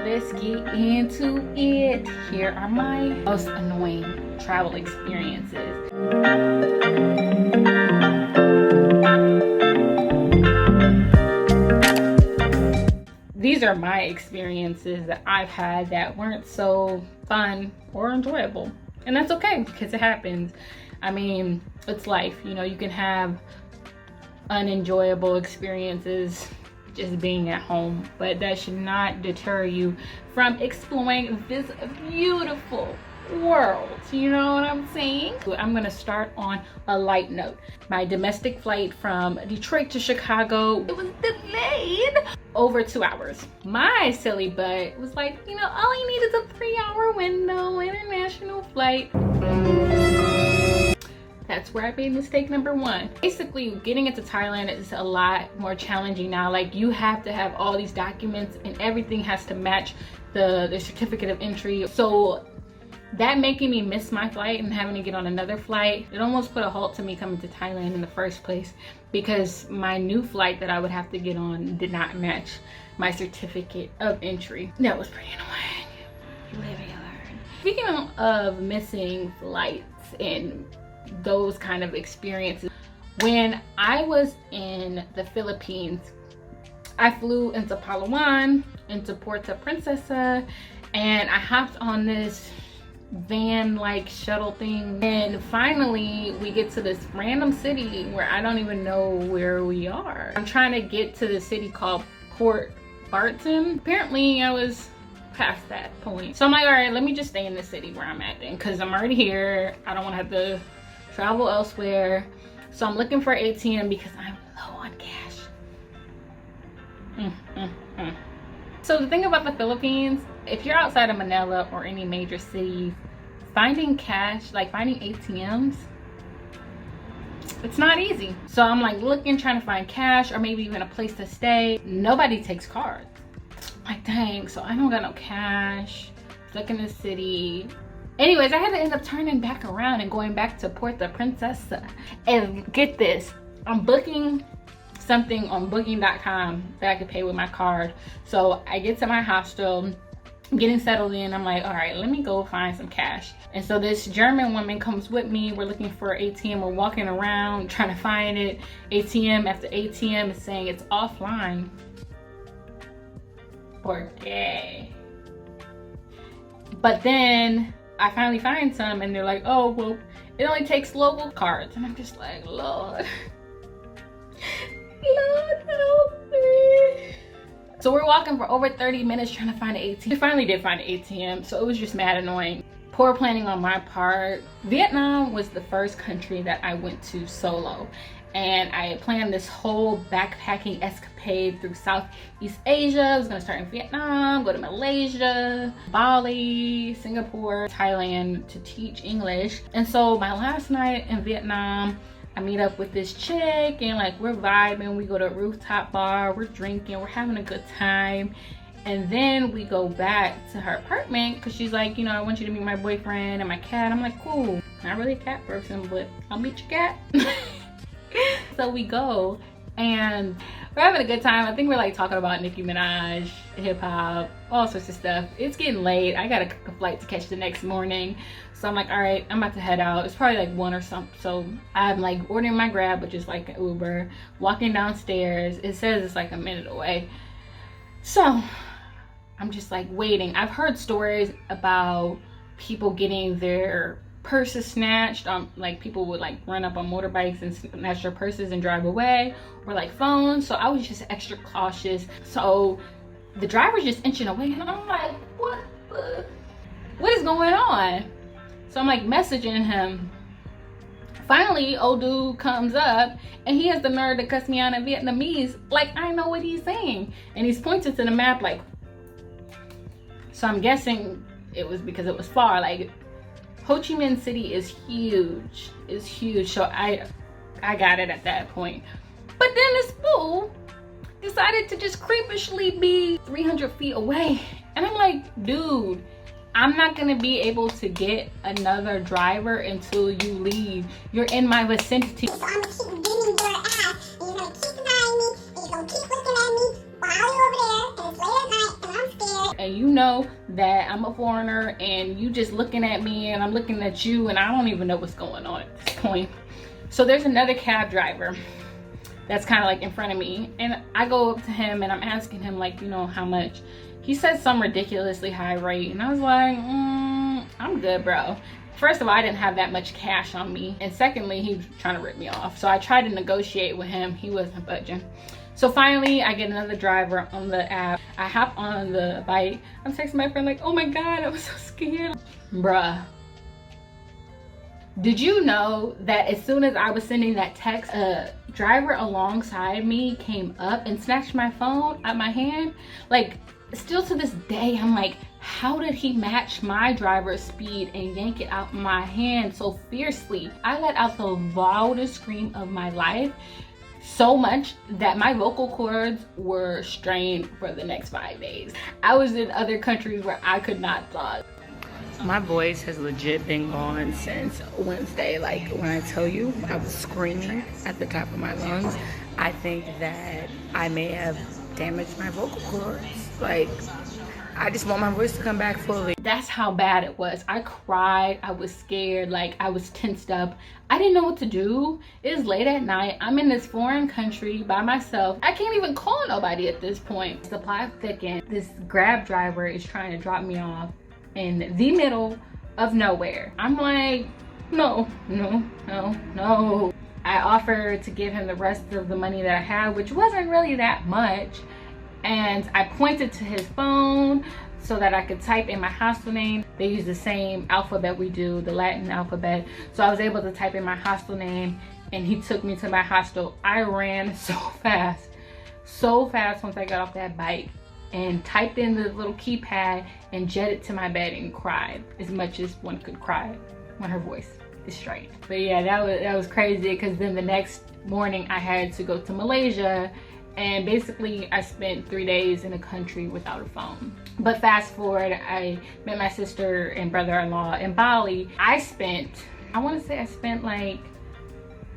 let's get into it. Here are my most annoying travel experiences. These are my experiences that I've had that weren't so fun or enjoyable. And that's okay, because it happens. I mean, it's life. You know, you can have unenjoyable experiences just being at home, but that should not deter you from exploring this beautiful world. You know what I'm saying? I'm gonna start on a light note. My domestic flight from Detroit to Chicago, it was delayed over 2 hours. My silly butt was like, you know, all you need is a 3-hour window, international flight. That's where I made mistake number one. Basically, getting into Thailand is a lot more challenging now. Like, you have to have all these documents and everything has to match the certificate of entry. So that making me miss my flight and having to get on another flight, it almost put a halt to me coming to Thailand in the first place, because my new flight that I would have to get on did not match my certificate of entry. That was pretty annoying. You live and you learn. Speaking of missing flights and those kind of experiences, when I was in the Philippines, I flew into Palawan, into Puerto Princesa, and I hopped on this van like shuttle thing, and finally we get to this random city where I don't even know where we are. I'm trying to get to the city called Port Barton. Apparently I was past that point, so I'm like, all right, let me just stay in the city where I'm at then, because I'm already here. I don't want to have to travel elsewhere. So I'm looking for an ATM because I'm low on cash. So the thing about the Philippines, if you're outside of Manila or any major cities, finding cash, like finding ATMs, it's not easy. So I'm like looking, trying to find cash or maybe even a place to stay. Nobody takes cards. I'm like, dang, so I don't got no cash. Stuck in the city. Anyways, I had to end up turning back around and going back to Puerto Princesa. And get this, I'm booking something on booking.com that I could pay with my card. So I get to my hostel, I'm getting settled in. I'm like, all right, let me go find some cash. And so this German woman comes with me. We're looking for an ATM. We're walking around trying to find it. ATM after ATM is saying it's offline. Okay. But then I finally find some and they're like, oh, well, it only takes local cards. And I'm just like, Lord, Lord help me. So we're walking for over 30 minutes trying to find an ATM. We finally did find an ATM, so it was just mad annoying. Poor planning on my part. Vietnam was the first country that I went to solo. And I had planned this whole backpacking escapade through Southeast Asia. I was gonna start in Vietnam, go to Malaysia, Bali, Singapore, Thailand to teach English. And so my last night in Vietnam, I meet up with this chick and like we're vibing. We go to a rooftop bar, we're drinking, we're having a good time. And then we go back to her apartment because she's like, you know, I want you to meet my boyfriend and my cat. I'm like, cool. Not really a cat person, but I'll meet your cat. So we go and we're having a good time. I think we're like talking about Nicki Minaj, hip hop, all sorts of stuff. It's getting late. I got a flight to catch the next morning. So I'm like, all right, I'm about to head out. It's probably like 1 or something. So I'm like ordering my Grab, which is like an Uber, walking downstairs. It says it's like a minute away. So I'm just like waiting. I've heard stories about people getting their purses snatched. Like people would like run up on motorbikes and snatch their purses and drive away, or like phones. So I was just extra cautious. So the driver's just inching away and I'm like, what is going on? So I'm like messaging him. Finally, old dude comes up and he has the nerve to cuss me out in Vietnamese like I know what he's saying, and he's pointing to the map like. So I'm guessing it was because it was far. Like Ho Chi Minh City is huge. It's huge. So I got it at that point. But then this fool decided to just creepishly be 300 feet away. And I'm like, dude, I'm not gonna be able to get another driver until you leave. You're in my vicinity. So I'm gonna keep beating your ass, and you're gonna keep denying me, and you're gonna keep looking at me while you're over there, and it's late at night, and I'm scared. and you know that I'm a foreigner and you just looking at me and I'm looking at you and I don't even know what's going on at this point. So there's another cab driver that's kind of like in front of me, and I go up to him and I'm asking him, like, you know, how much. He said some ridiculously high rate, and I was like, I'm good, bro. First of all, I didn't have that much cash on me, and secondly, he was trying to rip me off. So I tried to negotiate with him. He wasn't budging. So finally, I get another driver on the app. I hop on the bike. I'm texting my friend like, oh my God, I was so scared. Bruh. Did you know that as soon as I was sending that text, a driver alongside me came up and snatched my phone out my hand? Like, still to this day, I'm like, how did he match my driver's speed and yank it out my hand so fiercely? I let out the loudest scream of my life, so much that my vocal cords were strained for the next 5 days. I was in other countries where I could not talk. My voice has legit been gone since Wednesday. Like, when I tell you I was screaming at the top of my lungs, I think that I may have damaged my vocal cords. Like, I just want my voice to come back fully. That's how bad it was. I cried, I was scared, like I was tensed up. I didn't know what to do. It's late at night. I'm in this foreign country by myself. I can't even call nobody at this point. Supply thickened. This Grab driver is trying to drop me off in the middle of nowhere. I'm like, no. I offered to give him the rest of the money that I had, which wasn't really that much. And I pointed to his phone so that I could type in my hostel name. They use the same alphabet we do, the Latin alphabet. So I was able to type in my hostel name, and he took me to my hostel. I ran so fast once I got off that bike, and typed in the little keypad and jetted to my bed and cried as much as one could cry when her voice is straight. But yeah, that was crazy, because then the next morning I had to go to Malaysia, and basically I spent 3 days in a country without a phone. But fast forward, I met my sister and brother-in-law in Bali. I want to say I spent like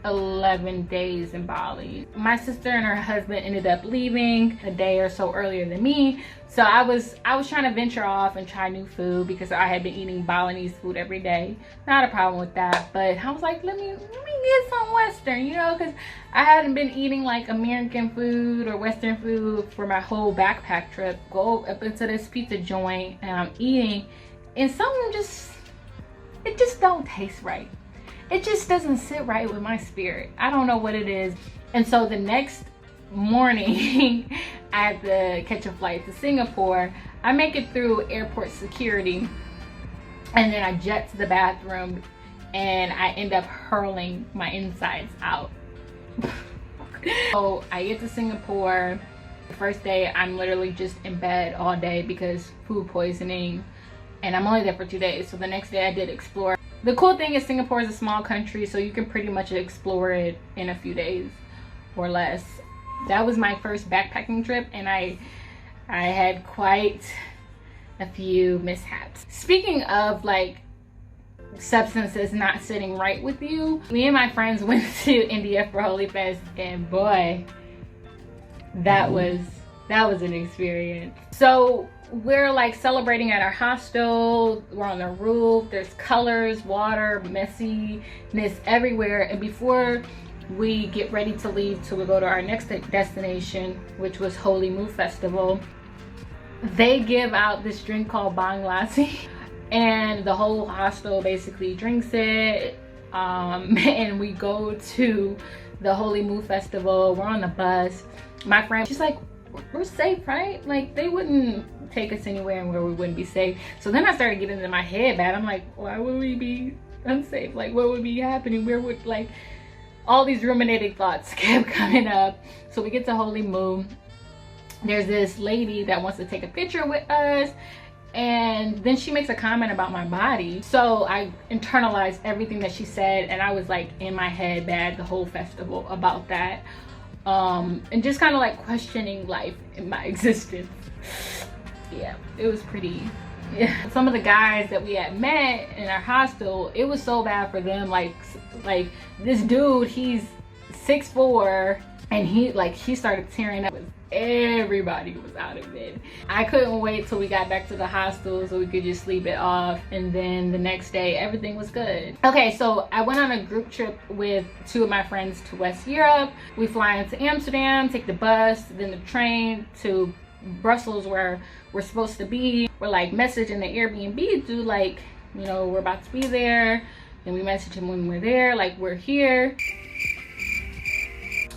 11 days in Bali. My sister and her husband ended up leaving a day or so earlier than me, so I was trying to venture off and try new food, because I had been eating Balinese food every day. Not a problem with that, but I was like, let me get some Western, you know, because I hadn't been eating like American food or Western food for my whole backpack trip. Go up into this pizza joint and I'm eating, and something it just don't taste right. It just doesn't sit right with my spirit. I don't know what it is. And so the next morning, I had to catch a flight to Singapore. I make it through airport security, and then I jet to the bathroom, and I end up hurling my insides out. So I get to Singapore. The first day, I'm literally just in bed all day because food poisoning, and I'm only there for 2 days. So the next day I did explore. The cool thing is Singapore is a small country, so you can pretty much explore it in a few days or less. That was my first backpacking trip, and I had quite a few mishaps. Speaking of like substances not sitting right with you, me and my friends went to India for Holy Fest, and boy, that was an experience. So we're like celebrating at our hostel. We're on the roof. There's colors, water, messiness everywhere. And before we get ready to leave to go to our next destination, which was Holy Moo Festival, they give out this drink called Bang Lassi, and the whole hostel basically drinks it. And we go to the Holy Moo Festival. We're on the bus. My friend, she's like, we're safe, right? Like, they wouldn't take us anywhere where we wouldn't be safe. So then I started getting into my head bad. I'm like, why would we be unsafe? Like, what would be happening? Where would, like, all these ruminating thoughts kept coming up. So we get to Holy Moo. There's this lady that wants to take a picture with us, and then she makes a comment about my body. So I internalized everything that she said, and I was like in my head bad the whole festival about that. And just kind of like questioning life in my existence. Yeah, it was pretty, yeah. Some of the guys that we had met in our hostel, it was so bad for them. Like this dude, he's 6'4", and he started tearing up. Everybody was out of bed. I couldn't wait till we got back to the hostel so we could just sleep it off, and then the next day everything was good. Okay, so I went on a group trip with 2 of my friends to West Europe. We fly into Amsterdam, take the bus, then the train to Brussels where we're supposed to be. We're like messaging the Airbnb dude like, you know, we're about to be there, and we message him when we're there like we're here.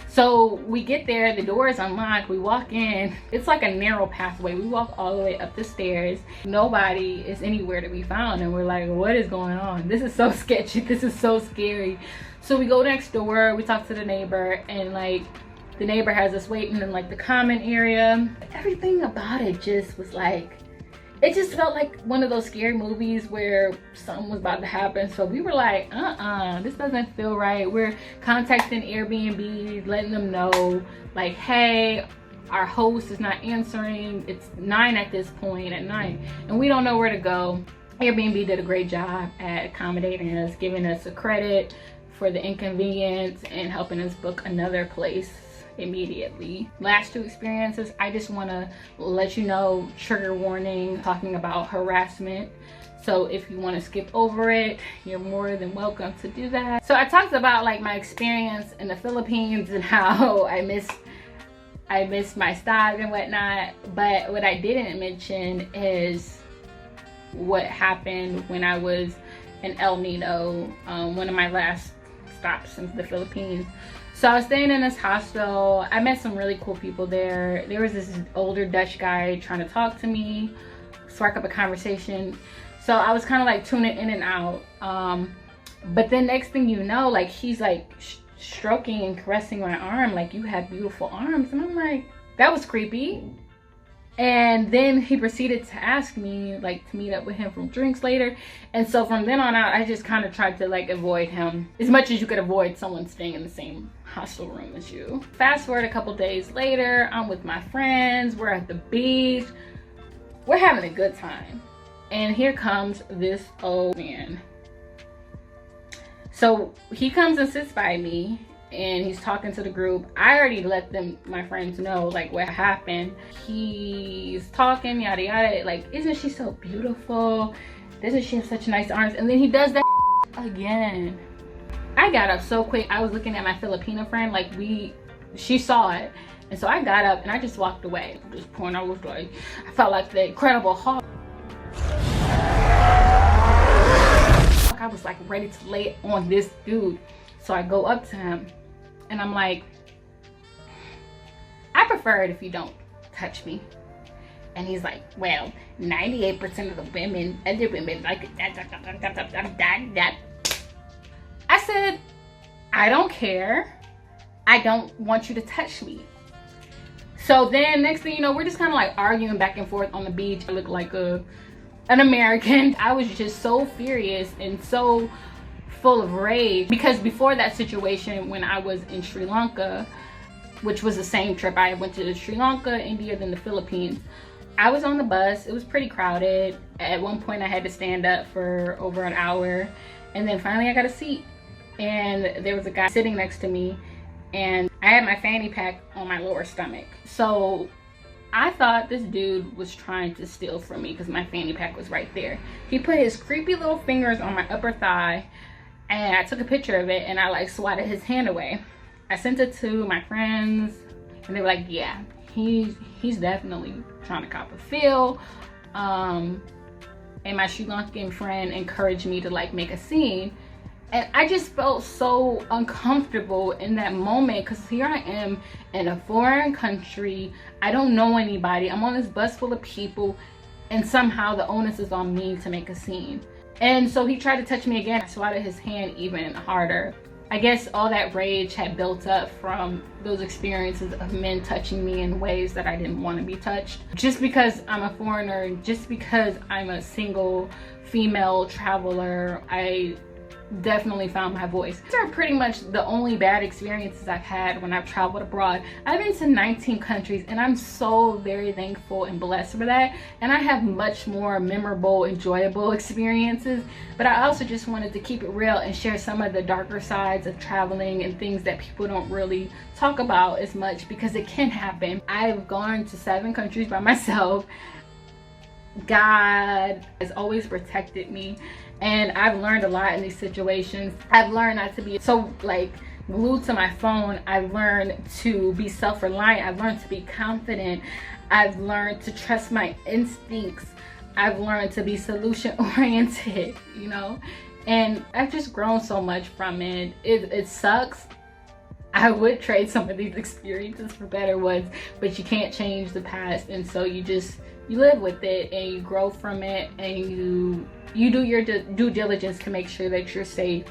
So we get there, the door is unlocked, we walk in. It's like a narrow pathway. We walk all the way up the stairs. Nobody is anywhere to be found, and we're like, what is going on? This is so sketchy, this is so scary. So we go next door, we talk to the neighbor, and like the neighbor has us waiting in like the common area. Everything about it just was like, it just felt like one of those scary movies where something was about to happen. So we were like, this doesn't feel right. We're contacting Airbnb, letting them know like, hey, our host is not answering. It's 9 at this point at night, and we don't know where to go. Airbnb did a great job at accommodating us, giving us a credit for the inconvenience and helping us book another place immediately. Last 2 experiences, I just want to let you know, trigger warning, talking about harassment. So if you want to skip over it, you're more than welcome to do that. So I talked about like my experience in the Philippines and how I missed my style and whatnot, but what I didn't mention is what happened when I was in El Nido, one of my last stops in the Philippines. So I was staying in this hostel. I met some really cool people there. There was this older Dutch guy trying to talk to me, spark up a conversation. So I was kind of like tuning in and out. But then next thing you know, like he's like stroking and caressing my arm, like, you have beautiful arms. And I'm like, that was creepy. And then he proceeded to ask me like to meet up with him for drinks later. And so from then on out, I just kind of tried to like avoid him as much as you could avoid someone staying in the same hostel room as you. Fast forward a couple days later, I'm with my friends, we're at the beach, we're having a good time, and here comes this old man. So he comes and sits by me, and he's talking to the group. I already let my friends know like what happened. He's talking, yada yada, like, isn't she so beautiful? Doesn't she have such nice arms? And then he does that again. I got up so quick. I was looking at my Filipino friend, like she saw it. And so I got up and I just walked away. At this point, I was like, I felt like the Incredible Hulk. I was like ready to lay it on this dude. So I go up to him and I'm like, I prefer it if you don't touch me. And he's like, well, 98% of the women, other women like that. I said, I don't care. I don't want you to touch me. So then next thing you know, we're just kind of like arguing back and forth on the beach. I look like an American. I was just so furious and so full of rage, because before that situation, when I was in Sri Lanka, which was the same trip, I went to Sri Lanka, India, then the Philippines. I was on the bus. It was pretty crowded. At one point I had to stand up for over an hour, and then finally I got a seat, and there was a guy sitting next to me, and I had my fanny pack on my lower stomach. So I thought this dude was trying to steal from me because my fanny pack was right there. He put his creepy little fingers on my upper thigh, and I took a picture of it, and I like swatted his hand away. I sent it to my friends, and they were like, yeah, he's definitely trying to cop a feel. And my Sri Lankan friend encouraged me to like make a scene. And I just felt so uncomfortable in that moment, because here I am in a foreign country. I don't know anybody. I'm on this bus full of people, and somehow the onus is on me to make a scene. And so he tried to touch me again. I swatted his hand even harder. I guess all that rage had built up from those experiences of men touching me in ways that I didn't want to be touched. Just because I'm a foreigner, just because I'm a single female traveler, I definitely found my voice. These are pretty much the only bad experiences I've had when I've traveled abroad. I've been to 19 countries and I'm so very thankful and blessed for that. And I have much more memorable, enjoyable experiences. But I also just wanted to keep it real and share some of the darker sides of traveling and things that people don't really talk about as much, because it can happen. I've gone to 7 countries by myself. God has always protected me, and I've learned a lot in these situations. I've learned not to be so like glued to my phone. I've learned to be self-reliant. I've learned to be confident. I've learned to trust my instincts. I've learned to be solution oriented, you know, and I've just grown so much from it. It sucks. I would trade some of these experiences for better ones, but you can't change the past, and so you live with it and you grow from it, and you do your due diligence to make sure that you're safe.